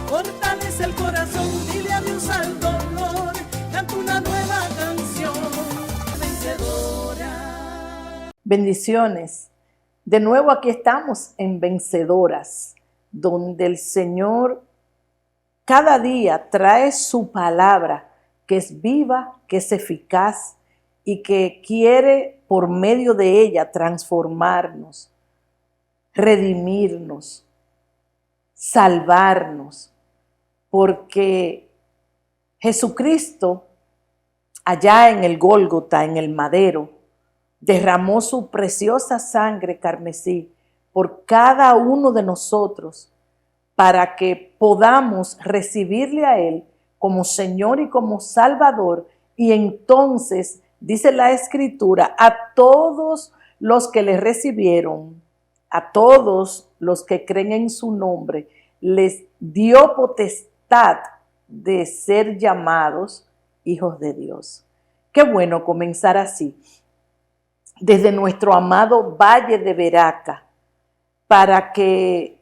Fortalece el corazón, dile adiós al dolor, canta una nueva canción, vencedora. Bendiciones. De nuevo aquí estamos en Vencedoras, donde el Señor cada día trae su palabra que es viva, que es eficaz y que quiere por medio de ella transformarnos, redimirnos, salvarnos, porque Jesucristo allá en el Gólgota, en el madero, derramó su preciosa sangre carmesí por cada uno de nosotros para que podamos recibirle a Él como Señor y como Salvador. Y entonces, dice la Escritura, a todos los que le recibieron, a todos los que creen en su nombre, les dio potestad de ser llamados hijos de Dios. Qué bueno comenzar así, desde nuestro amado Valle de Veraca, para que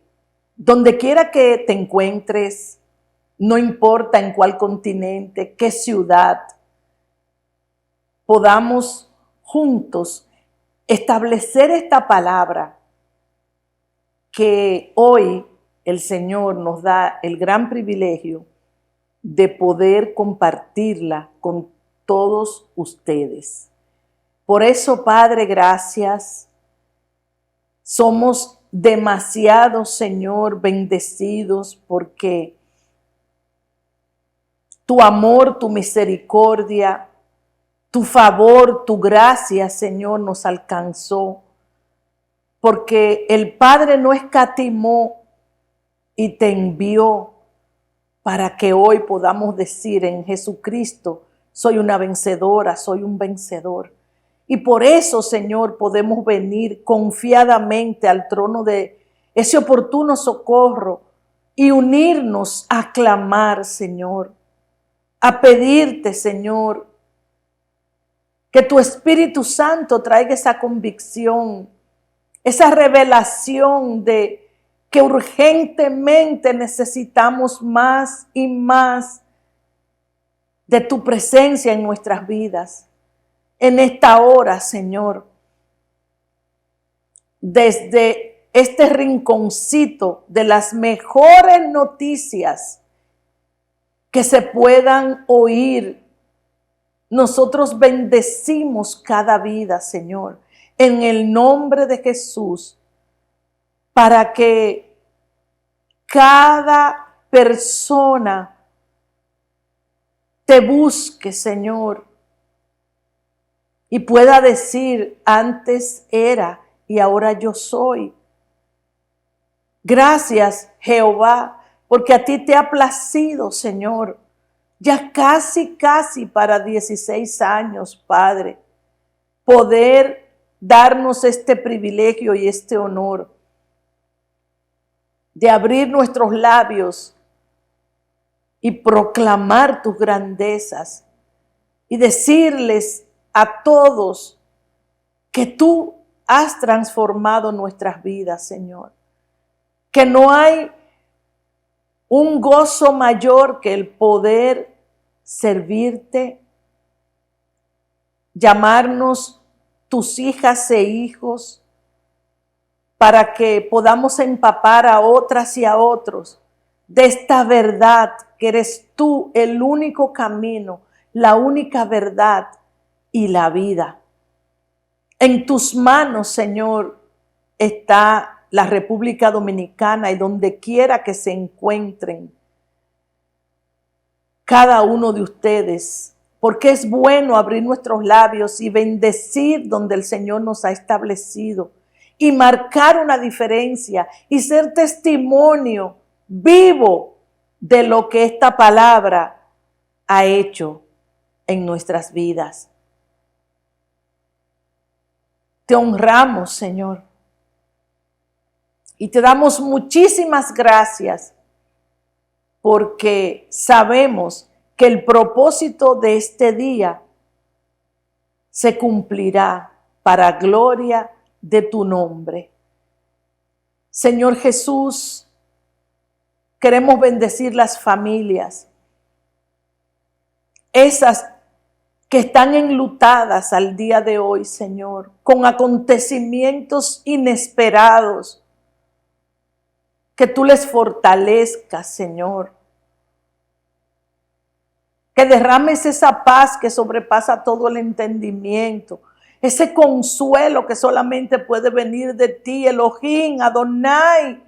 donde quiera que te encuentres, no importa en cuál continente, qué ciudad, podamos juntos establecer esta palabra que hoy el Señor nos da el gran privilegio de poder compartirla con todos ustedes. Por eso, Padre, gracias. Somos demasiado, Señor, bendecidos porque tu amor, tu misericordia, tu favor, tu gracia, Señor, nos alcanzó. Porque el Padre no escatimó y te envió para que hoy podamos decir en Jesucristo, soy una vencedora, soy un vencedor. Y por eso, Señor, podemos venir confiadamente al trono de ese oportuno socorro y unirnos a clamar, Señor, a pedirte, Señor, que tu Espíritu Santo traiga esa convicción, esa revelación de que urgentemente necesitamos más y más de tu presencia en nuestras vidas. En esta hora, Señor, desde este rinconcito de las mejores noticias que se puedan oír, nosotros bendecimos cada vida, Señor, en el nombre de Jesús, para que cada persona te busque, Señor, y pueda decir, antes era y ahora yo soy. Gracias, Jehová, porque a ti te ha placido, Señor, ya casi para 16 años, Padre, poder darnos este privilegio y este honor de abrir nuestros labios y proclamar tus grandezas y decirles a todos que tú has transformado nuestras vidas, Señor. Que no hay un gozo mayor que el poder servirte, llamarnos tus hijas e hijos, para que podamos empapar a otras y a otros de esta verdad, que eres tú el único camino, la única verdad y la vida. En tus manos, Señor, está la República Dominicana y donde quiera que se encuentren cada uno de ustedes, porque es bueno abrir nuestros labios y bendecir donde el Señor nos ha establecido y marcar una diferencia y ser testimonio vivo de lo que esta palabra ha hecho en nuestras vidas. Te honramos, Señor, y te damos muchísimas gracias porque sabemos que el propósito de este día se cumplirá para gloria de tu nombre. Señor Jesús, Queremos bendecir las familias, esas que están enlutadas al día de hoy, Señor, con acontecimientos inesperados. Que tú les fortalezcas, Señor. Que derrames esa paz que sobrepasa todo el entendimiento. Ese consuelo que solamente puede venir de ti, Elohim, Adonai.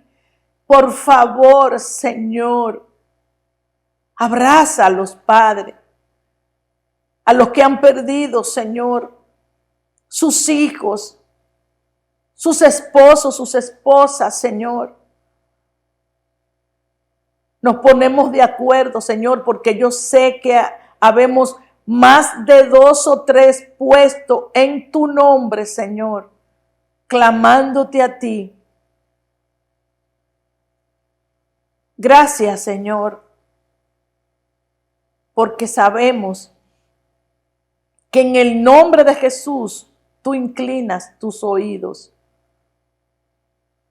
Por favor, Señor, abraza a los padres, a los que han perdido, Señor, sus hijos, sus esposos, sus esposas, Señor. Nos ponemos de acuerdo, Señor, porque yo sé que habemos más de 2 o 3 puestos en tu nombre, Señor, clamándote a ti. Gracias, Señor, porque sabemos que en el nombre de Jesús tú inclinas tus oídos.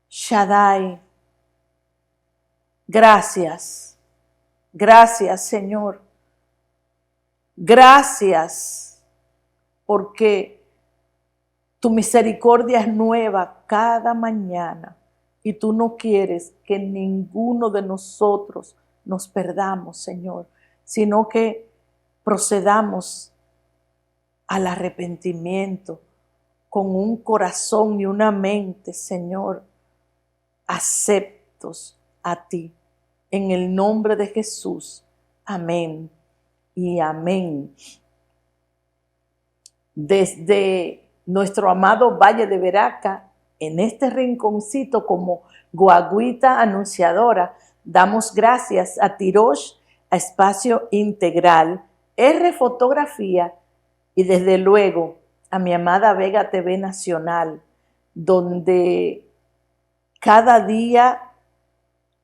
Shaddai, gracias, gracias, Señor. Gracias, porque tu misericordia es nueva cada mañana y tú no quieres que ninguno de nosotros nos perdamos, Señor, sino que procedamos al arrepentimiento con un corazón y una mente, Señor, aceptos a ti. En el nombre de Jesús. Amén y amén. Desde nuestro amado Valle de Veraca, en este rinconcito como guaguita anunciadora, damos gracias a Tirosh, a Espacio Integral, R Fotografía y desde luego a mi amada Vega TV Nacional, donde cada día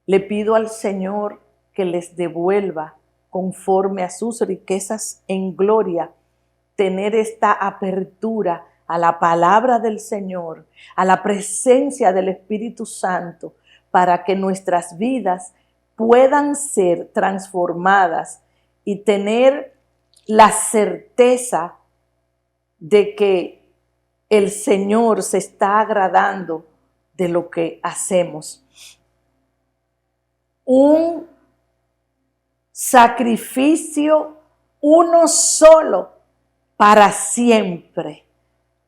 le pido al Señor que les devuelva conforme a sus riquezas en gloria, tener esta apertura a la palabra del Señor, a la presencia del Espíritu Santo, para que nuestras vidas puedan ser transformadas y tener la certeza de que el Señor se está agradando de lo que hacemos. Un sacrificio uno solo para siempre.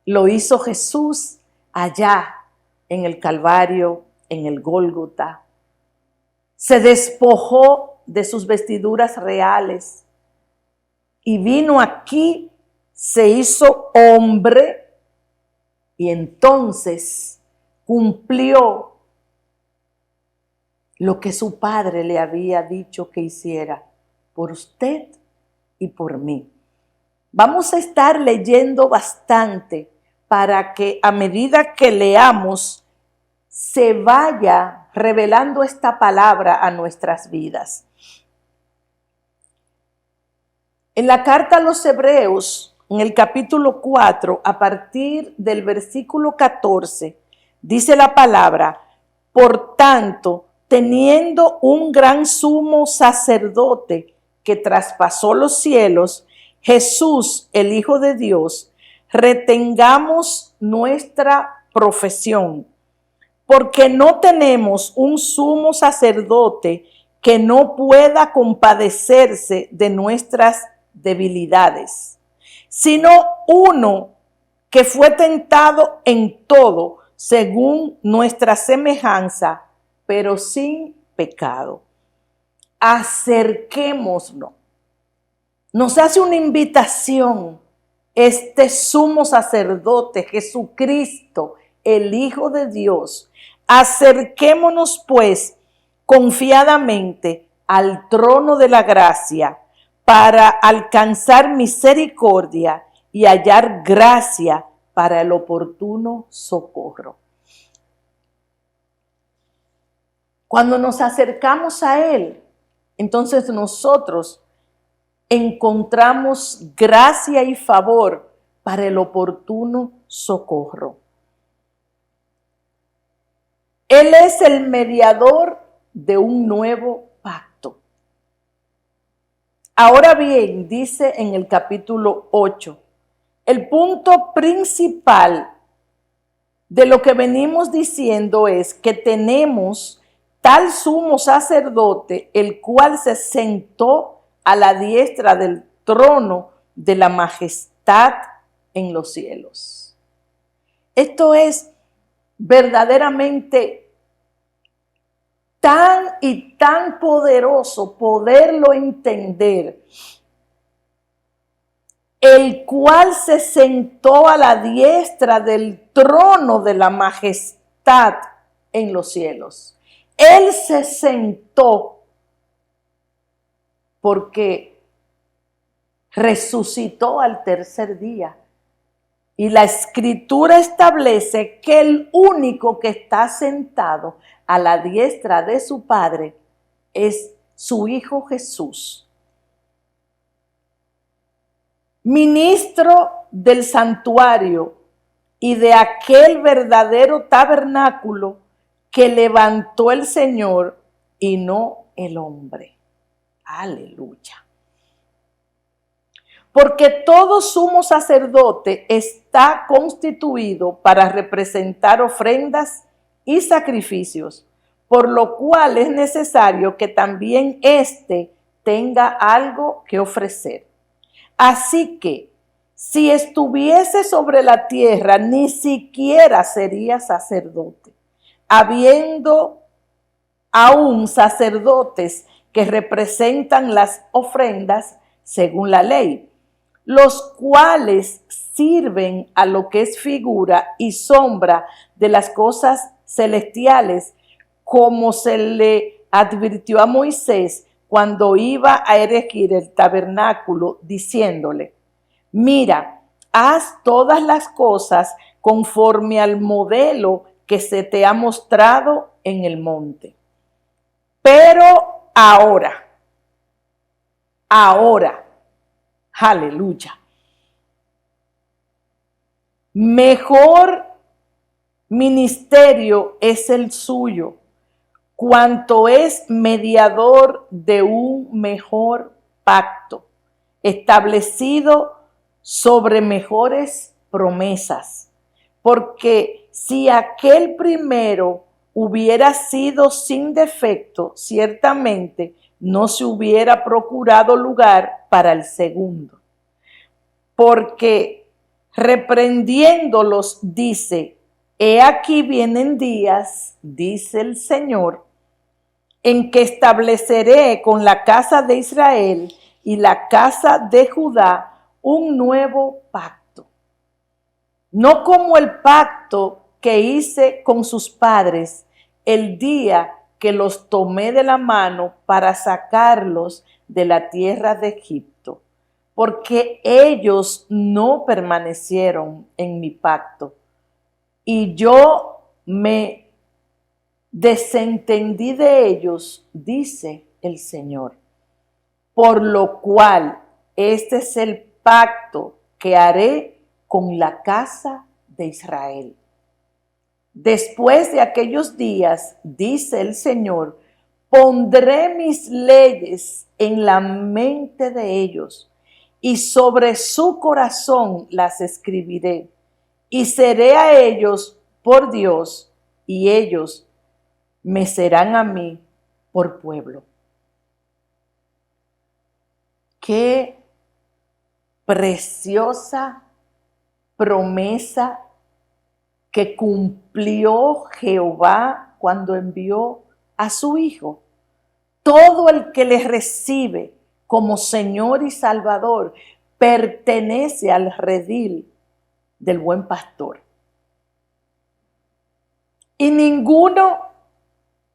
Lo hizo Jesús allá en el Calvario, en el Gólgota. Se despojó de sus vestiduras reales y vino aquí, se hizo hombre y entonces cumplió lo que su padre le había dicho que hiciera por usted y por mí. Vamos a estar leyendo bastante para que a medida que leamos se vaya revelando esta palabra a nuestras vidas. En la carta a los Hebreos, en el capítulo 4, a partir del versículo 14, dice la palabra: por tanto, teniendo un gran sumo sacerdote que traspasó los cielos, Jesús, el Hijo de Dios, retengamos nuestra profesión, porque no tenemos un sumo sacerdote que no pueda compadecerse de nuestras debilidades, sino uno que fue tentado en todo según nuestra semejanza, pero sin pecado. Acerquémonos. Nos hace una invitación este sumo sacerdote, Jesucristo, el Hijo de Dios. Acerquémonos pues confiadamente al trono de la gracia para alcanzar misericordia y hallar gracia para el oportuno socorro. Cuando nos acercamos a Él, entonces nosotros encontramos gracia y favor para el oportuno socorro. Él es el mediador de un nuevo pacto. Ahora bien, dice en el capítulo 8, el punto principal de lo que venimos diciendo es que tenemos tal sumo sacerdote, el cual se sentó a la diestra del trono de la majestad en los cielos. Esto es verdaderamente tan y tan poderoso poderlo entender, el cual se sentó a la diestra del trono de la majestad en los cielos. Él se sentó porque resucitó al tercer día. Y la Escritura establece que el único que está sentado a la diestra de su Padre es su Hijo Jesús, ministro del santuario y de aquel verdadero tabernáculo que levantó el Señor y no el hombre. Aleluya. Porque todo sumo sacerdote está constituido para representar ofrendas y sacrificios, por lo cual es necesario que también éste tenga algo que ofrecer. Así que, si estuviese sobre la tierra, ni siquiera sería sacerdote, habiendo aún sacerdotes que representan las ofrendas según la ley, los cuales sirven a lo que es figura y sombra de las cosas celestiales, como se le advirtió a Moisés cuando iba a erigir el tabernáculo, diciéndole: mira, haz todas las cosas conforme al modelo que se te ha mostrado en el monte. Pero ahora, aleluya, mejor ministerio es el suyo, cuanto es mediador de un mejor pacto, establecido sobre mejores promesas. Porque si aquel primero hubiera sido sin defecto, ciertamente no se hubiera procurado lugar para el segundo. Porque reprendiéndolos dice: he aquí vienen días, dice el Señor, en que estableceré con la casa de Israel y la casa de Judá un nuevo pacto. No como el pacto que hice con sus padres el día que los tomé de la mano para sacarlos de la tierra de Egipto, porque ellos no permanecieron en mi pacto, y yo me desentendí de ellos, dice el Señor. Por lo cual, este es el pacto que haré con la casa de Israel. Después de aquellos días, dice el Señor, pondré mis leyes en la mente de ellos y sobre su corazón las escribiré, y seré a ellos por Dios y ellos me serán a mí por pueblo. Qué preciosa promesa que cumplió Jehová cuando envió a su Hijo. Todo el que le recibe como Señor y Salvador pertenece al redil del buen pastor. Y ninguno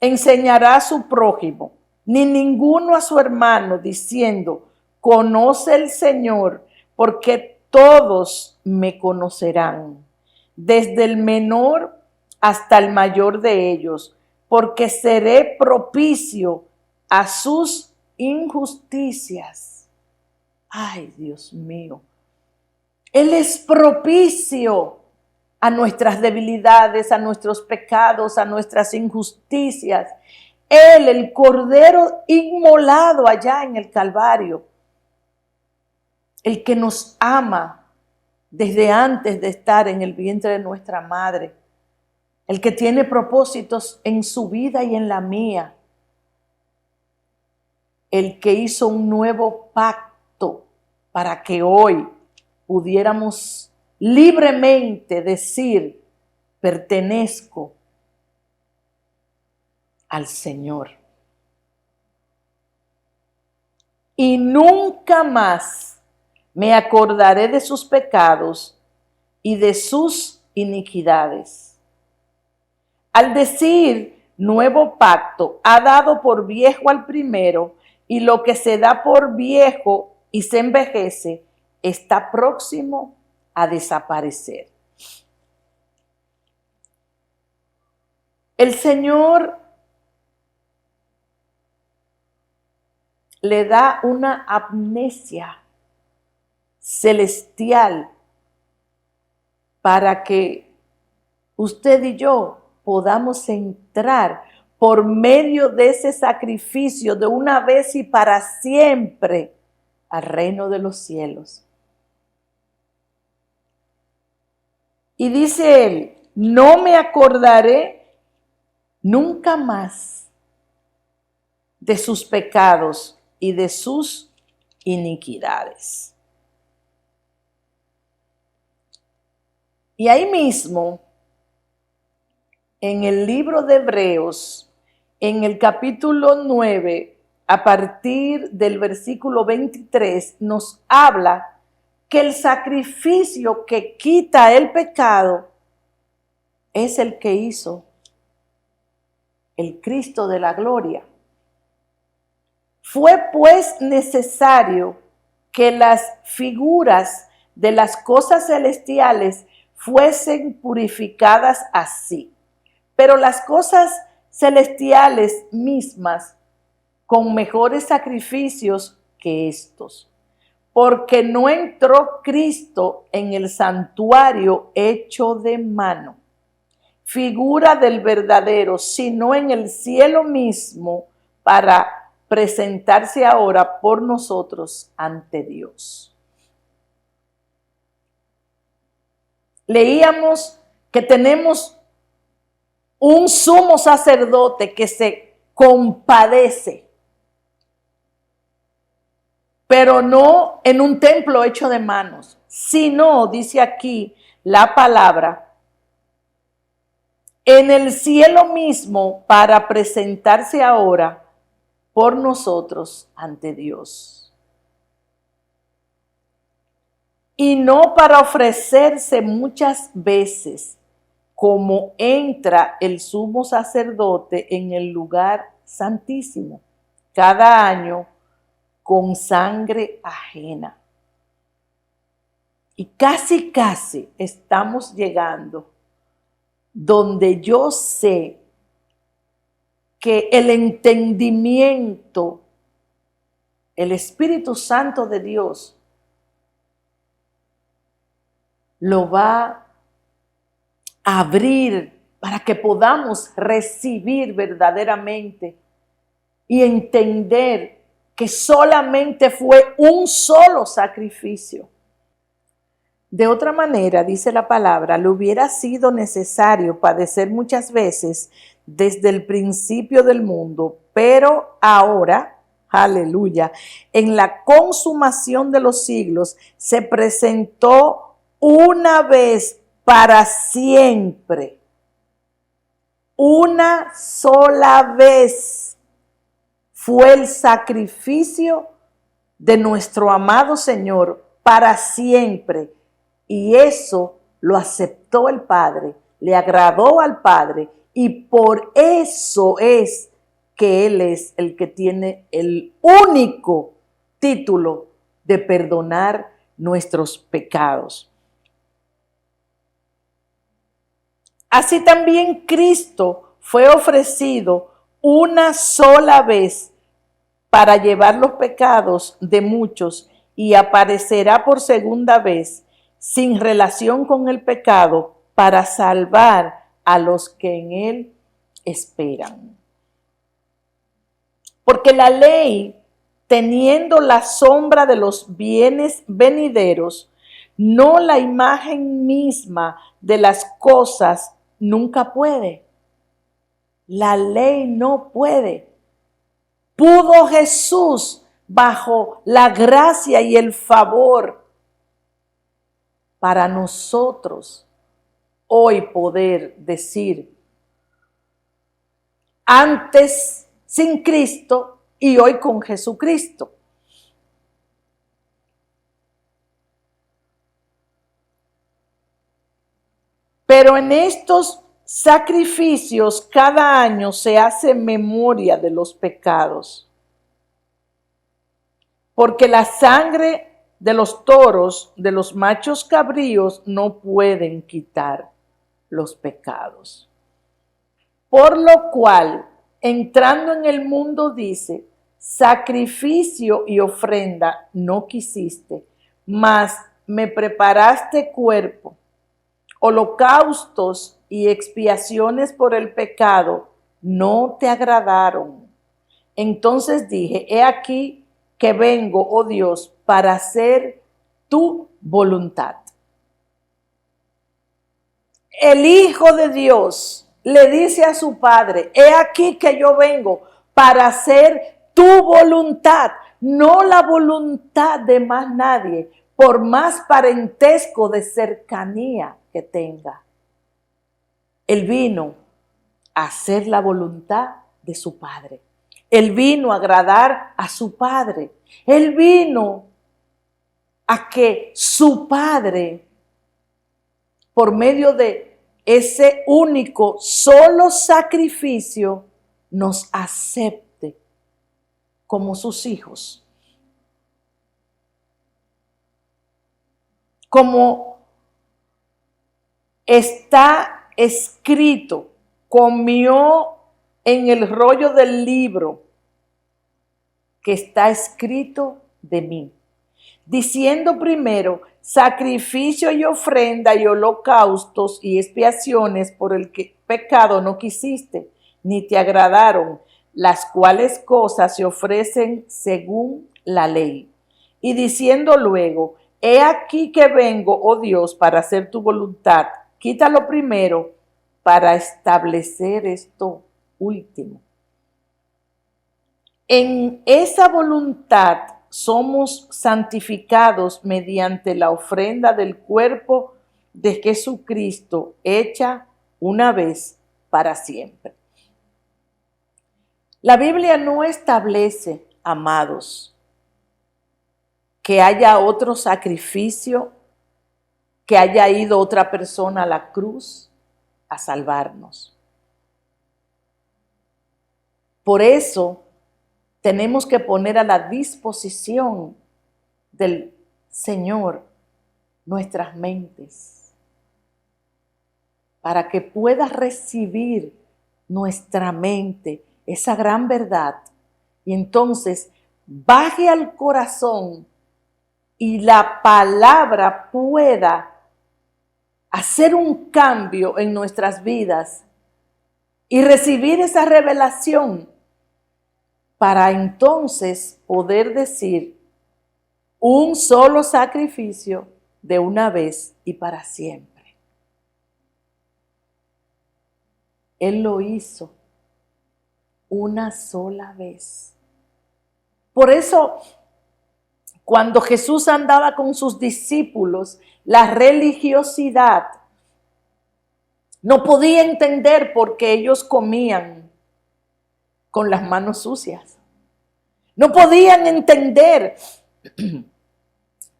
enseñará a su prójimo, ni ninguno a su hermano, diciendo: conoce el Señor, porque todos me conocerán, desde el menor hasta el mayor de ellos, porque seré propicio a sus injusticias. Ay, Dios mío. Él es propicio a nuestras debilidades, a nuestros pecados, a nuestras injusticias. Él, el Cordero inmolado allá en el Calvario, el que nos ama desde antes de estar en el vientre de nuestra madre, el que tiene propósitos en su vida y en la mía, el que hizo un nuevo pacto para que hoy pudiéramos libremente decir, pertenezco al Señor. Y nunca más me acordaré de sus pecados y de sus iniquidades. Al decir nuevo pacto, ha dado por viejo al primero, y lo que se da por viejo y se envejece está próximo a desaparecer. El Señor le da una amnesia celestial para que usted y yo podamos entrar por medio de ese sacrificio de una vez y para siempre al reino de los cielos. Y dice él, no me acordaré nunca más de sus pecados y de sus iniquidades. Y ahí mismo, en el libro de Hebreos, en el capítulo 9, a partir del versículo 23, nos habla que el sacrificio que quita el pecado es el que hizo el Cristo de la gloria. Fue pues necesario que las figuras de las cosas celestiales fuesen purificadas así, pero las cosas celestiales mismas con mejores sacrificios que estos, porque no entró Cristo en el santuario hecho de mano, figura del verdadero, sino en el cielo mismo, para presentarse ahora por nosotros ante Dios. Leíamos que tenemos un sumo sacerdote que se compadece, pero no en un templo hecho de manos, sino, dice aquí la palabra, en el cielo mismo para presentarse ahora por nosotros ante Dios. Y no para ofrecerse muchas veces, como entra el sumo sacerdote en el lugar santísimo, cada año con sangre ajena. Y casi estamos llegando donde yo sé que el entendimiento, el Espíritu Santo de Dios lo va a abrir para que podamos recibir verdaderamente y entender que solamente fue un solo sacrificio. De otra manera, dice la palabra, le hubiera sido necesario padecer muchas veces desde el principio del mundo, pero ahora, aleluya, en la consumación de los siglos, se presentó una vez para siempre, una sola vez fue el sacrificio de nuestro amado Señor para siempre. Y eso lo aceptó el Padre, le agradó al Padre, y por eso es que Él es el que tiene el único título de perdonar nuestros pecados. Así también Cristo fue ofrecido una sola vez para llevar los pecados de muchos y aparecerá por segunda vez sin relación con el pecado para salvar a los que en él esperan. Porque la ley, teniendo la sombra de los bienes venideros, no la imagen misma de las cosas, nunca puede. La ley no puede. ¿Pudo Jesús, bajo la gracia y el favor, para nosotros hoy poder decir, antes sin Cristo y hoy con Jesucristo? Pero en estos sacrificios cada año se hace memoria de los pecados, porque la sangre de los toros, de los machos cabríos, no pueden quitar los pecados. Por lo cual, entrando en el mundo, dice, sacrificio y ofrenda no quisiste, mas me preparaste cuerpo. Holocaustos y expiaciones por el pecado no te agradaron. Entonces dije, he aquí que vengo, oh Dios, para hacer tu voluntad. El Hijo de Dios le dice a su Padre, he aquí que yo vengo para hacer tu voluntad, no la voluntad de más nadie, por más parentesco de cercanía que tenga. Él vino a hacer la voluntad de su Padre. Él vino a agradar a su Padre. Él vino a que su Padre, por medio de ese único, solo sacrificio, nos acepte como sus hijos. Como está escrito, comió en el rollo del libro que está escrito de mí, diciendo primero, sacrificio y ofrenda y holocaustos y expiaciones por el pecado no quisiste, ni te agradaron, las cuales cosas se ofrecen según la ley. Y diciendo luego, he aquí que vengo, oh Dios, para hacer tu voluntad. Quítalo primero para establecer esto último. En esa voluntad somos santificados mediante la ofrenda del cuerpo de Jesucristo, hecha una vez para siempre. La Biblia no establece, amados, que haya otro sacrificio, que haya ido otra persona a la cruz a salvarnos. Por eso tenemos que poner a la disposición del Señor nuestras mentes para que pueda recibir nuestra mente esa gran verdad y entonces baje al corazón y la palabra pueda hacer un cambio en nuestras vidas y recibir esa revelación para entonces poder decir un solo sacrificio de una vez y para siempre. Él lo hizo una sola vez. Por eso, cuando Jesús andaba con sus discípulos, la religiosidad no podía entender por qué ellos comían con las manos sucias. No podían entender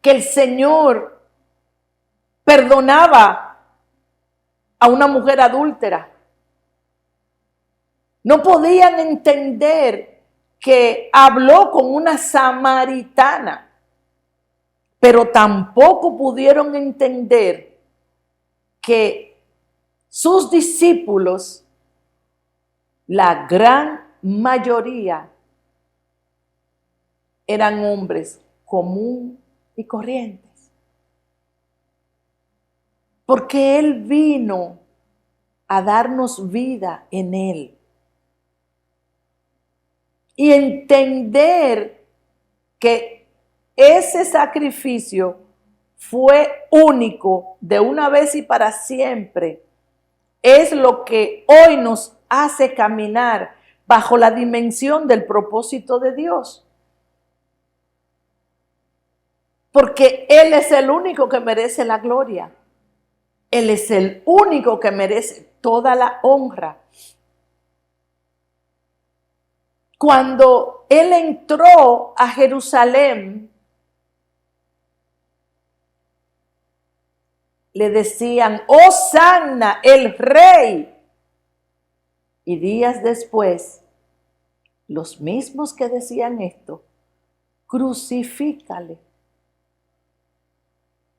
que el Señor perdonaba a una mujer adúltera. No podían entender que habló con una samaritana, pero tampoco pudieron entender que sus discípulos, la gran mayoría, eran hombres comunes y corrientes. Porque Él vino a darnos vida en Él. y entender que ese sacrificio fue único de una vez y para siempre, es lo que hoy nos hace caminar bajo la dimensión del propósito de Dios. Porque Él es el único que merece la gloria. Él es el único que merece toda la honra. Cuando Él entró a Jerusalén, le decían, Hosanna, el Rey. Y días después, los mismos que decían esto, crucifícale.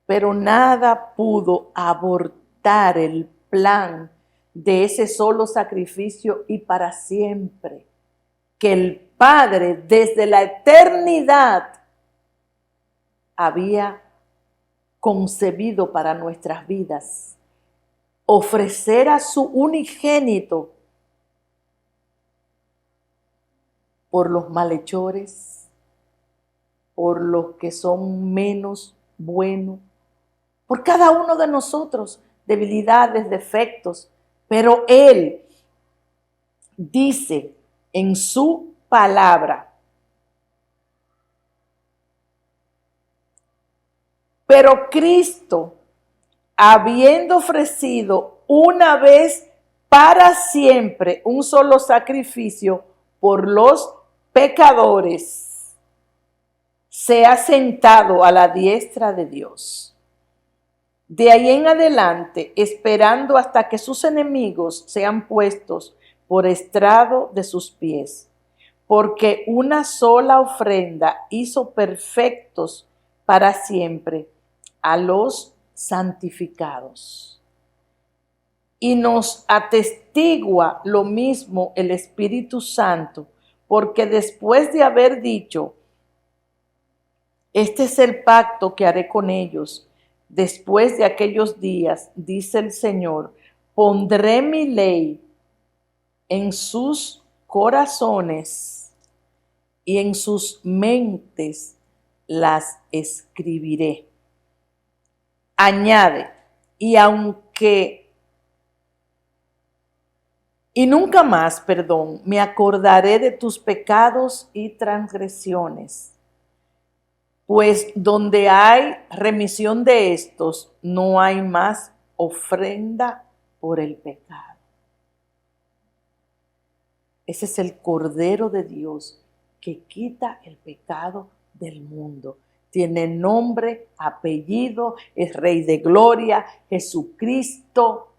Pero nada pudo abortar el plan de ese solo sacrificio y para siempre, que el Padre desde la eternidad había concebido para nuestras vidas. Ofrecer a su unigénito por los malhechores, por los que son menos buenos, por cada uno de nosotros, debilidades, defectos, pero Él dice en su palabra, pero Cristo, habiendo ofrecido una vez para siempre un solo sacrificio por los pecadores, se ha sentado a la diestra de Dios. De ahí en adelante, esperando hasta que sus enemigos sean puestos por estrado de sus pies, porque una sola ofrenda hizo perfectos para siempre a los santificados. Y nos atestigua lo mismo el Espíritu Santo, porque después de haber dicho, este es el pacto que haré con ellos, después de aquellos días, dice el Señor, pondré mi ley en sus corazones y en sus mentes las escribiré. Añade, y nunca más, me acordaré de tus pecados y transgresiones. Pues donde hay remisión de estos, no hay más ofrenda por el pecado. Ese es el Cordero de Dios que quita el pecado del mundo. Tiene nombre, apellido, es Rey de Gloria, Jesucristo,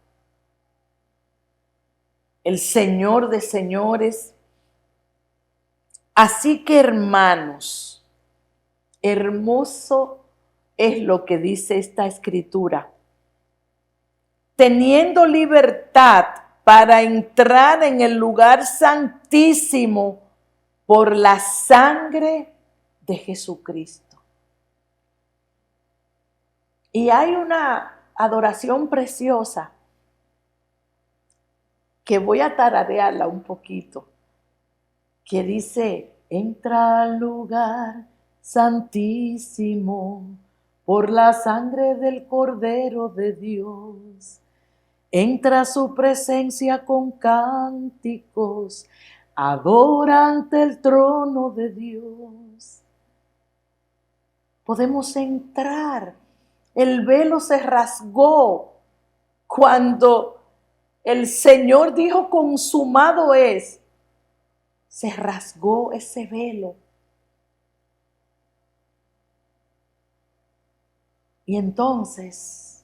el Señor de señores. Así que, hermanos, hermoso es lo que dice esta escritura. Teniendo libertad para entrar en el lugar santísimo por la sangre de Jesucristo. Y hay una adoración preciosa que voy a tararearla un poquito, que dice, entra al lugar santísimo por la sangre del Cordero de Dios. Entra a su presencia con cánticos, adora ante el trono de Dios. Podemos entrar. El velo se rasgó cuando el Señor dijo consumado es. Se rasgó ese velo. Y entonces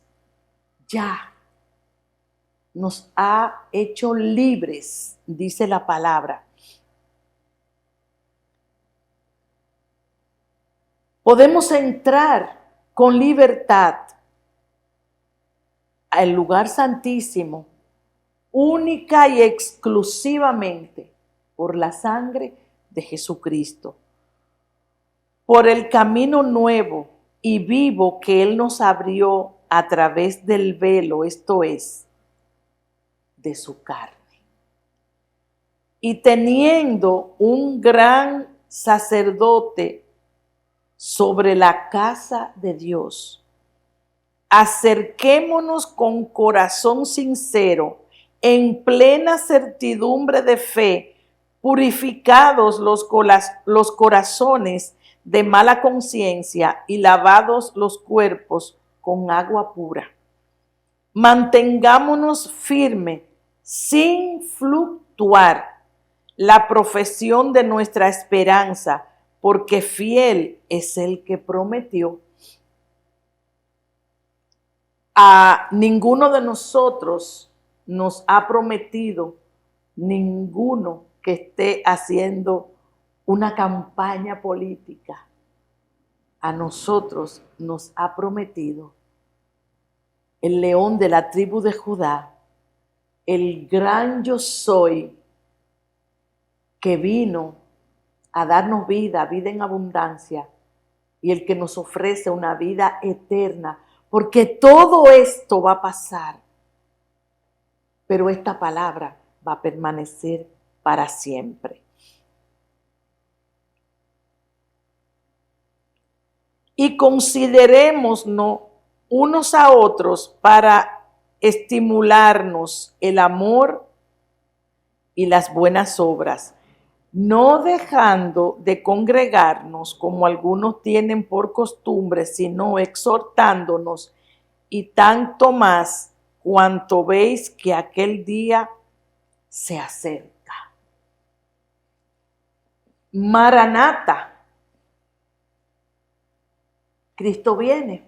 ya nos ha hecho libres, dice la palabra. Podemos entrar con libertad al lugar santísimo, única y exclusivamente por la sangre de Jesucristo, por el camino nuevo y vivo que Él nos abrió a través del velo, esto es, de su carne. y teniendo un gran sacerdote sobre la casa de Dios, acerquémonos con corazón sincero, en plena certidumbre de fe, purificados los corazones de mala conciencia y lavados los cuerpos con agua pura. Mantengámonos firme, sin fluctuar, la profesión de nuestra esperanza, porque fiel es el que prometió. A ninguno de nosotros nos ha prometido, ninguno que esté haciendo una campaña política. A nosotros nos ha prometido el león de la tribu de Judá, el gran yo soy, que vino a darnos vida, vida en abundancia, y el que nos ofrece una vida eterna, porque todo esto va a pasar, pero esta palabra va a permanecer para siempre. Y considerémonos unos a otros para estimularnos el amor y las buenas obras, no dejando de congregarnos como algunos tienen por costumbre, sino exhortándonos, y tanto más cuanto veis que aquel día se acerca. Maranata, Cristo viene.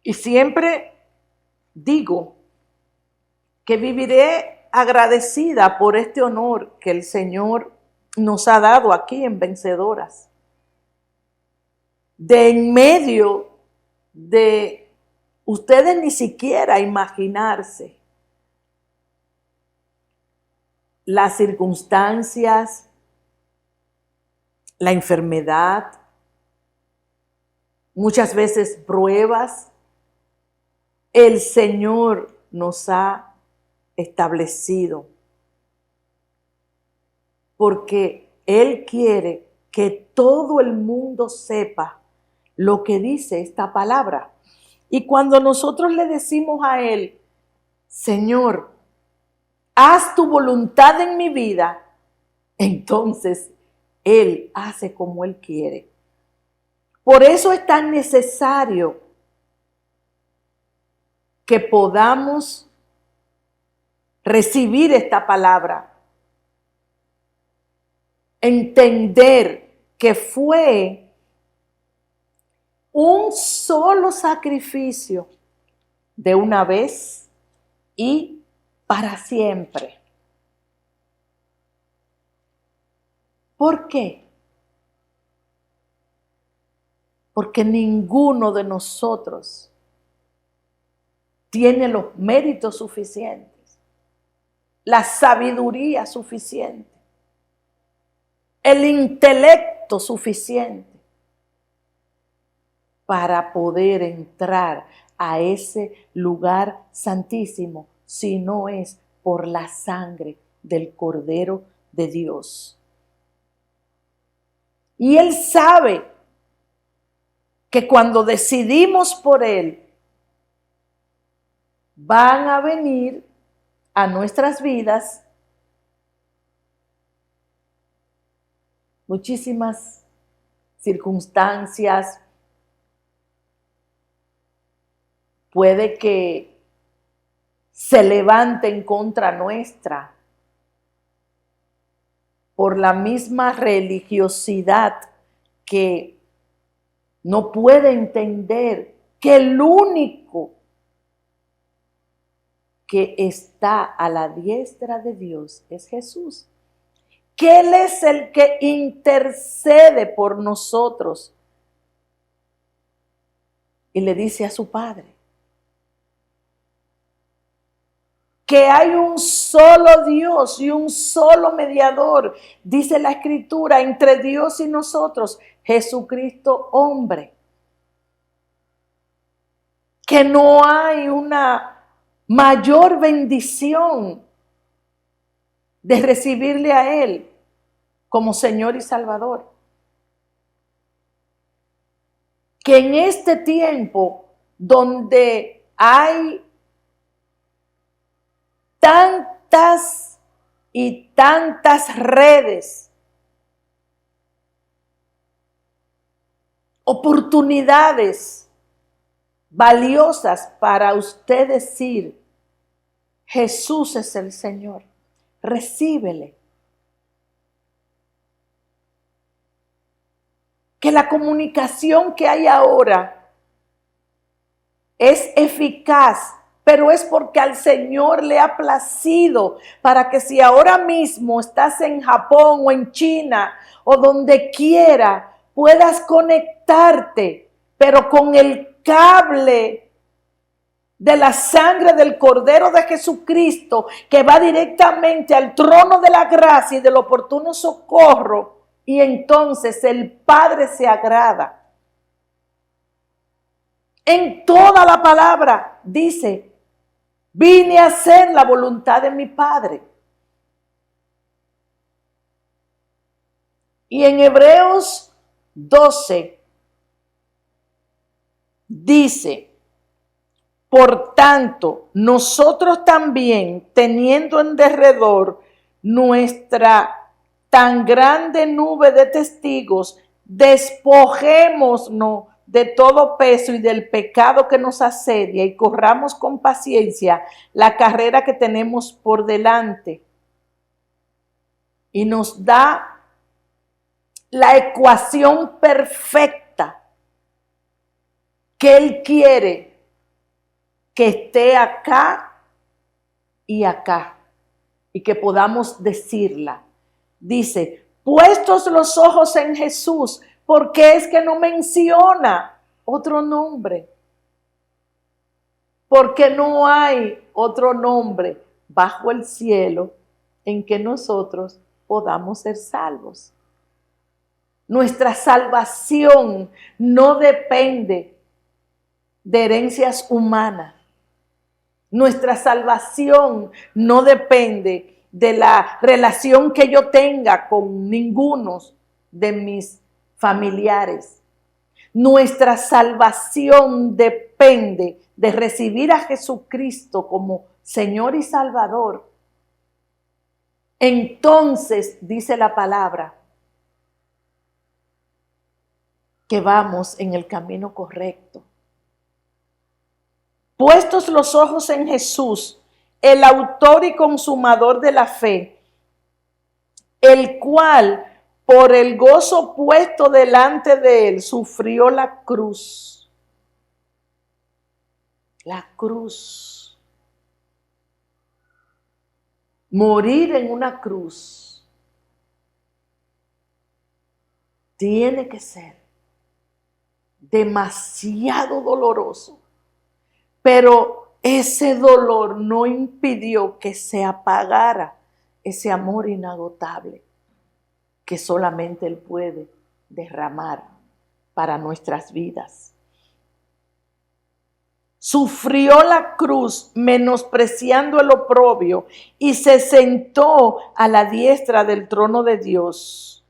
Y siempre digo que viviré agradecida por este honor que el Señor nos ha dado aquí en Vencedoras, de en medio de ustedes ni siquiera imaginarse las circunstancias, la enfermedad, muchas veces pruebas, el Señor nos ha establecido, porque Él quiere que todo el mundo sepa lo que dice esta palabra. Y cuando nosotros le decimos a Él, Señor, haz tu voluntad en mi vida, entonces Él hace como Él quiere. Por eso es tan necesario que podamos recibir esta palabra, entender que fue un solo sacrificio de una vez y para siempre. ¿Por qué? Porque ninguno de nosotros tiene los méritos suficientes, la sabiduría suficiente, el intelecto suficiente para poder entrar a ese lugar santísimo, si no es por la sangre del Cordero de Dios. Y Él sabe que cuando decidimos por Él, van a venir a nuestras vidas muchísimas circunstancias. Puede que se levanten contra nuestra por la misma religiosidad que no puede entender que el único que está a la diestra de Dios es Jesús, que Él es el que intercede por nosotros. Y le dice a su Padre que hay un solo Dios y un solo mediador, dice la Escritura, entre Dios y nosotros, Jesucristo hombre. Que no hay una mayor bendición de recibirle a Él como Señor y Salvador. Que en este tiempo donde hay tantas y tantas redes, oportunidades valiosas para usted decir, Jesús es el Señor, recíbele. Que la comunicación que hay ahora es eficaz, pero es porque al Señor le ha placido para que si ahora mismo estás en Japón o en China o donde quiera, puedas conectarte, pero con el cable de la sangre del Cordero de Jesucristo que va directamente al trono de la gracia y del oportuno socorro. Y entonces el Padre se agrada. En toda la palabra dice, vine a hacer la voluntad de mi Padre. Y en Hebreos 12 dice, por tanto, nosotros también, teniendo en derredor nuestra tan grande nube de testigos, despojémonos de todo peso y del pecado que nos asedia y corramos con paciencia la carrera que tenemos por delante. Y nos da la ecuación perfecta que Él quiere que esté acá y acá y que podamos decirla. Dice, puestos los ojos en Jesús, ¿por qué es que no menciona otro nombre? Porque no hay otro nombre bajo el cielo en que nosotros podamos ser salvos. Nuestra salvación no depende de herencias humanas. Nuestra salvación no depende de la relación que yo tenga con ninguno de mis familiares. Nuestra salvación depende de recibir a Jesucristo como Señor y Salvador. Entonces, dice la palabra, que vamos en el camino correcto. Puestos los ojos en Jesús, el autor y consumador de la fe, el cual por el gozo puesto delante de él sufrió la cruz. La cruz. Morir en una cruz tiene que ser demasiado doloroso. Pero ese dolor no impidió que se apagara ese amor inagotable que solamente Él puede derramar para nuestras vidas. Sufrió la cruz menospreciando el oprobio y se sentó a la diestra del trono de Dios.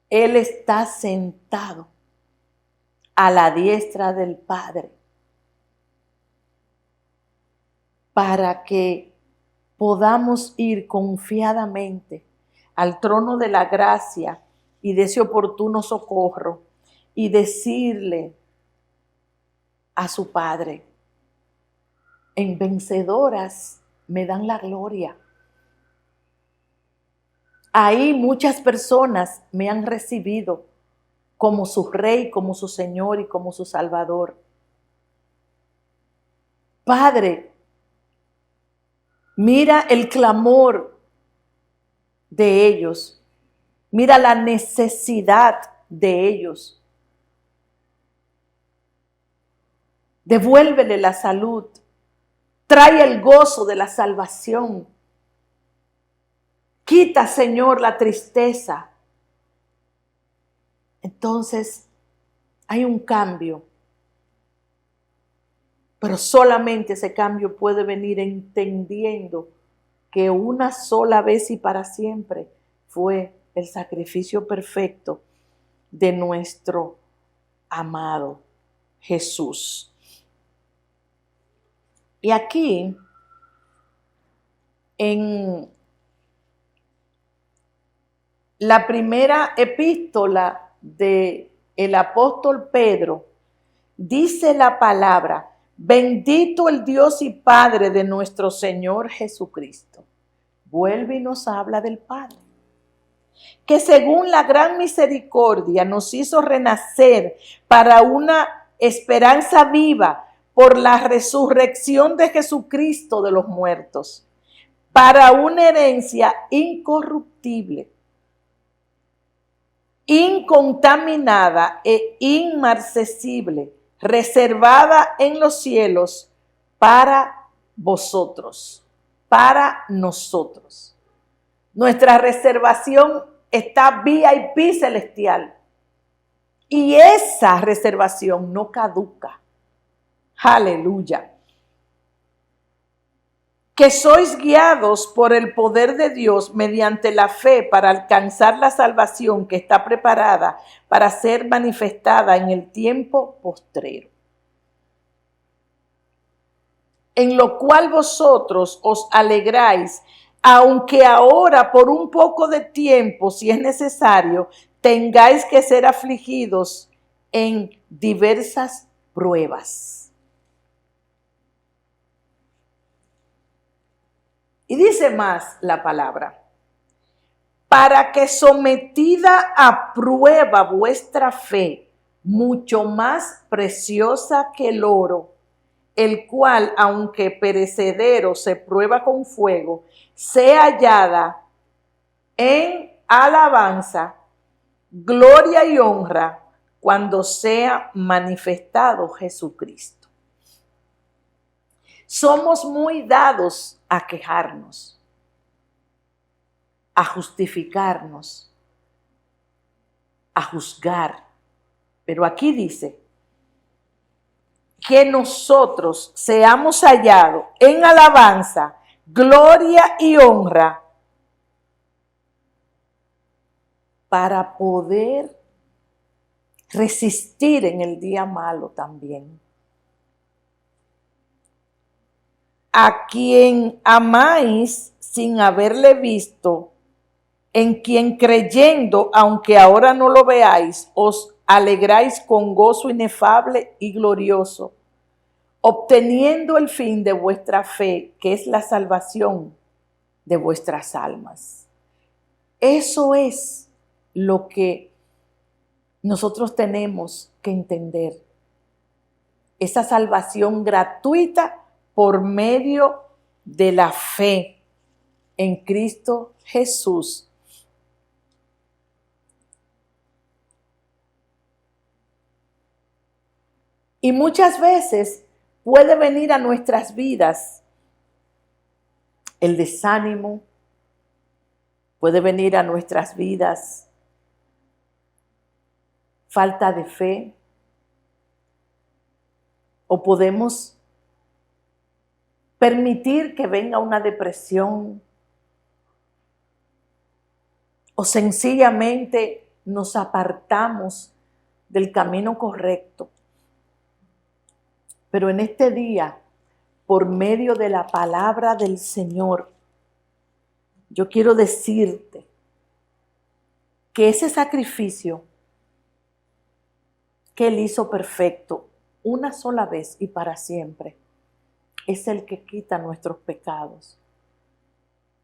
Él está sentado a la diestra del Padre para que podamos ir confiadamente al trono de la gracia y de ese oportuno socorro y decirle a su Padre, en vencedoras me dan la gloria. Ahí muchas personas me han recibido como su Rey, como su Señor y como su Salvador. Padre, mira el clamor de ellos, mira la necesidad de ellos. Devuélvele la salud, trae el gozo de la salvación. Quita, Señor, la tristeza. Entonces hay un cambio. Pero solamente ese cambio puede venir entendiendo que una sola vez y para siempre fue el sacrificio perfecto de nuestro amado Jesús. Y aquí, en la primera epístola del apóstol Pedro, dice la palabra: bendito el Dios y Padre de nuestro Señor Jesucristo. Vuelve y nos habla del Padre, que según la gran misericordia nos hizo renacer para una esperanza viva por la resurrección de Jesucristo de los muertos, para una herencia incorruptible, incontaminada e inmarcesible, reservada en los cielos para vosotros, para nosotros. Nuestra reservación está VIP celestial. Y esa reservación no caduca. Aleluya. Que sois guiados por el poder de Dios mediante la fe para alcanzar la salvación que está preparada para ser manifestada en el tiempo postrero. En lo cual vosotros os alegráis, aunque ahora por un poco de tiempo, si es necesario, tengáis que ser afligidos en diversas pruebas. Y dice más la palabra: para que sometida a prueba vuestra fe, mucho más preciosa que el oro, el cual, aunque perecedero, se prueba con fuego, sea hallada en alabanza, gloria y honra cuando sea manifestado Jesucristo. Somos muy dados a quejarnos, a justificarnos, a juzgar. Pero aquí dice que nosotros seamos hallados en alabanza, gloria y honra para poder resistir en el día malo también. A quien amáis sin haberle visto, en quien creyendo, aunque ahora no lo veáis, os alegráis con gozo inefable y glorioso, obteniendo el fin de vuestra fe, que es la salvación de vuestras almas. Eso es lo que nosotros tenemos que entender. Esa salvación gratuita por medio de la fe en Cristo Jesús. Y muchas veces puede venir a nuestras vidas el desánimo, puede venir a nuestras vidas falta de fe, o podemos permitir que venga una depresión, o sencillamente nos apartamos del camino correcto. Pero en este día, por medio de la palabra del Señor, yo quiero decirte que ese sacrificio que Él hizo perfecto una sola vez y para siempre, es el que quita nuestros pecados.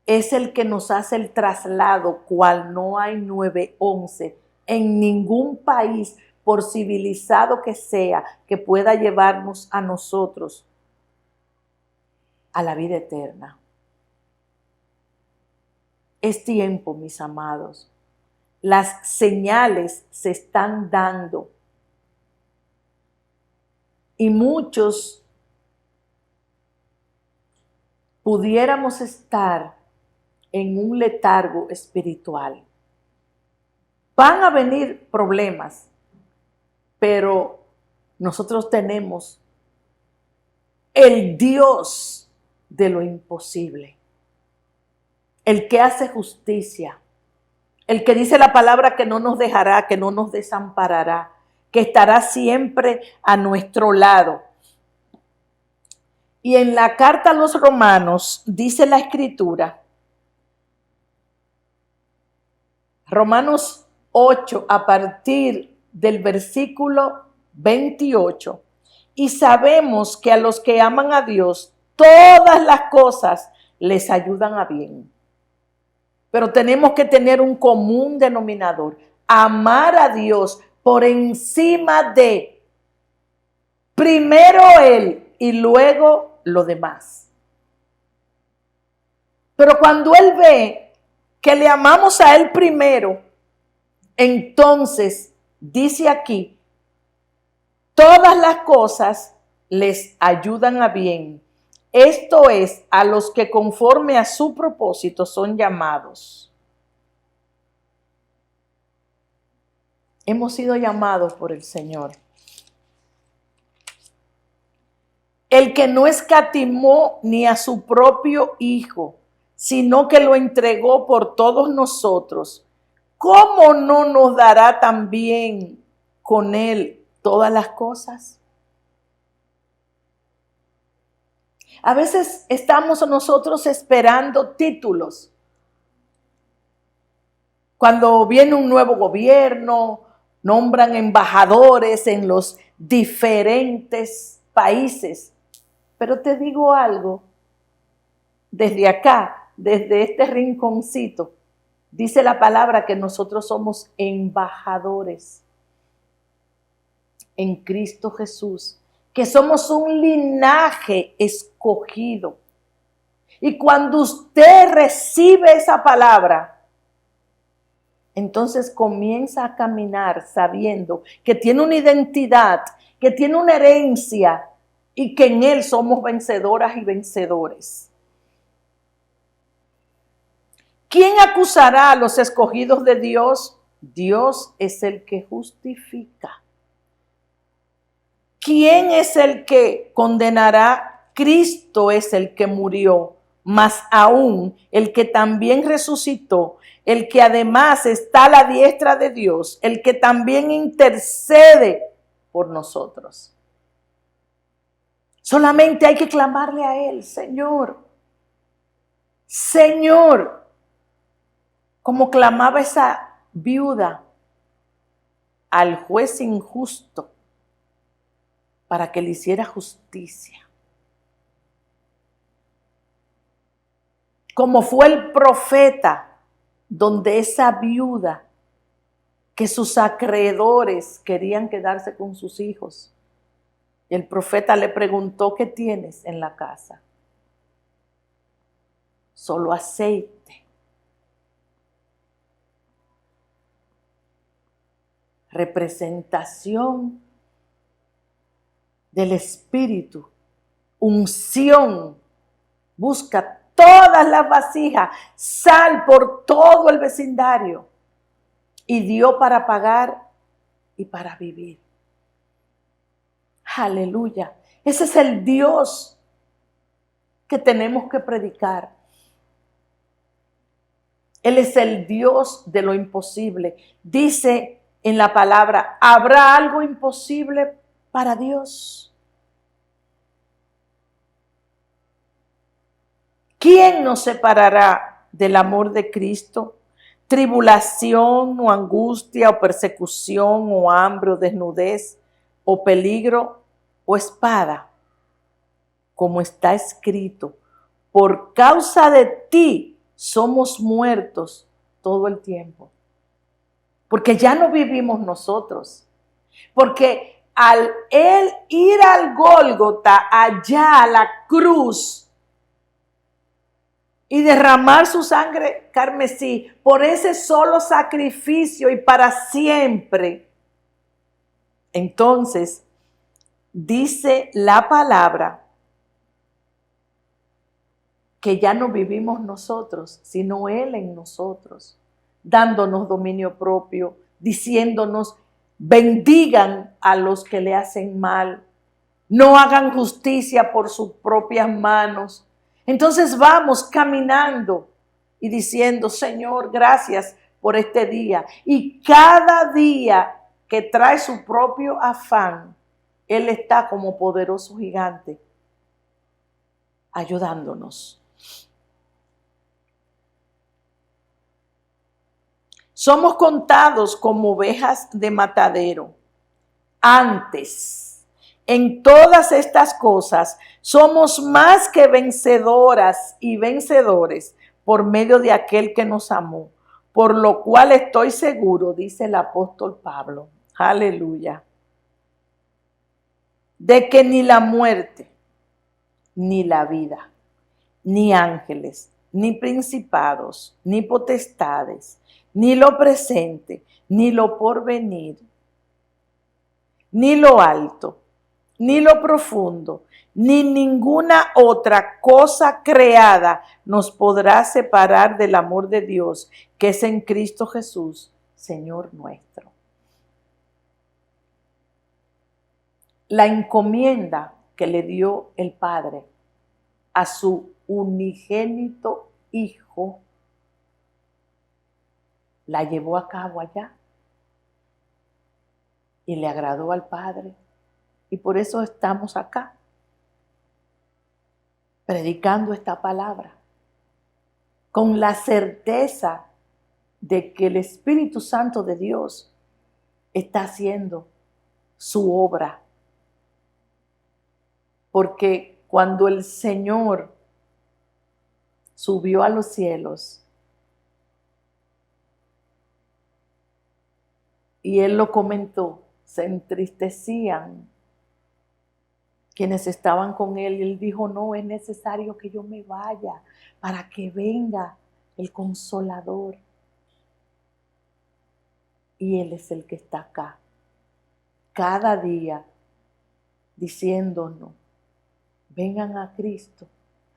Es el que nos hace el traslado, cual no hay 911 en ningún país, por civilizado que sea, que pueda llevarnos a nosotros a la vida eterna. Es tiempo, mis amados. Las señales se están dando. Y muchos pudiéramos estar en un letargo espiritual. Van a venir problemas, pero nosotros tenemos el Dios de lo imposible, el que hace justicia, el que dice la palabra que no nos dejará, que no nos desamparará, que estará siempre a nuestro lado. Y en la carta a los Romanos dice la Escritura, Romanos 8, a partir del versículo 28, y sabemos que a los que aman a Dios, todas las cosas les ayudan a bien. Pero tenemos que tener un común denominador, amar a Dios por encima de primero Él y luego lo demás. Pero cuando Él ve que le amamos a Él primero, entonces dice aquí, todas las cosas les ayudan a bien. Esto es, a los que conforme a su propósito son llamados. Hemos sido llamados por el Señor. El que no escatimó ni a su propio Hijo, sino que lo entregó por todos nosotros, ¿cómo no nos dará también con Él todas las cosas? A veces estamos nosotros esperando títulos. Cuando viene un nuevo gobierno, nombran embajadores en los diferentes países. Pero te digo algo, desde acá, desde este rinconcito, dice la palabra que nosotros somos embajadores en Cristo Jesús, que somos un linaje escogido. Y cuando usted recibe esa palabra, entonces comienza a caminar sabiendo que tiene una identidad, que tiene una herencia y que en Él somos vencedoras y vencedores. ¿Quién acusará a los escogidos de Dios? Dios es el que justifica. ¿Quién es el que condenará? Cristo es el que murió, más aún el que también resucitó, el que además está a la diestra de Dios, el que también intercede por nosotros. Solamente hay que clamarle a Él, Señor, Señor, como clamaba esa viuda al juez injusto para que le hiciera justicia. Como fue el profeta, donde esa viuda, que sus acreedores querían quedarse con sus hijos, el profeta le preguntó, ¿qué tienes en la casa? Solo aceite. Representación del Espíritu, unción. Busca todas las vasijas, sal por todo el vecindario, y dio para pagar y para vivir. Aleluya. Ese es el Dios que tenemos que predicar. Él es el Dios de lo imposible. Dice en la palabra, ¿habrá algo imposible para Dios? ¿Quién nos separará del amor de Cristo? ¿Tribulación o angustia o persecución o hambre o desnudez o peligro o espada? Como está escrito, por causa de ti somos muertos todo el tiempo. Porque ya no vivimos nosotros. Porque al Él ir al Gólgota, allá a la cruz, y derramar su sangre carmesí por ese solo sacrificio y para siempre, entonces dice la palabra que ya no vivimos nosotros, sino Él en nosotros, dándonos dominio propio, diciéndonos, bendigan a los que le hacen mal, no hagan justicia por sus propias manos. Entonces vamos caminando y diciendo, Señor, gracias por este día. Y cada día que trae su propio afán, Él está como poderoso gigante ayudándonos. Somos contados como ovejas de matadero. Antes, en todas estas cosas, somos más que vencedoras y vencedores por medio de aquel que nos amó. Por lo cual estoy seguro, dice el apóstol Pablo, aleluya, de que ni la muerte, ni la vida, ni ángeles, ni principados, ni potestades, ni lo presente, ni lo porvenir, ni lo alto, ni lo profundo, ni ninguna otra cosa creada nos podrá separar del amor de Dios, que es en Cristo Jesús, Señor nuestro. La encomienda que le dio el Padre a su unigénito Hijo, la llevó a cabo allá y le agradó al Padre. Y por eso estamos acá, predicando esta palabra, con la certeza de que el Espíritu Santo de Dios está haciendo su obra. Porque cuando el Señor subió a los cielos, y Él lo comentó, se entristecían quienes estaban con Él. Y Él dijo, no, es necesario que yo me vaya para que venga el Consolador. Y Él es el que está acá, cada día, diciéndonos, vengan a Cristo,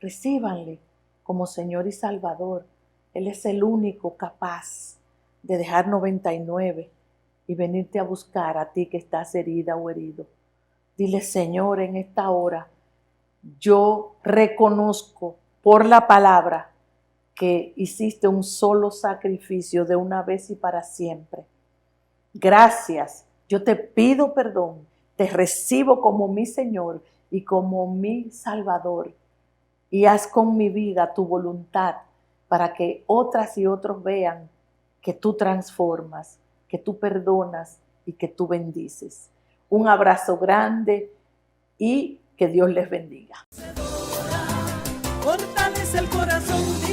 recíbanle como Señor y Salvador. Él es el único capaz de dejar 99 y venirte a buscar a ti que estás herida o herido. Dile, Señor, en esta hora yo reconozco por la palabra que hiciste un solo sacrificio de una vez y para siempre. Gracias, yo te pido perdón, te recibo como mi Señor y como mi Salvador. Y haz con mi vida tu voluntad para que otras y otros vean que tú transformas, que tú perdonas y que tú bendices. Un abrazo grande y que Dios les bendiga. Fortalece el corazón.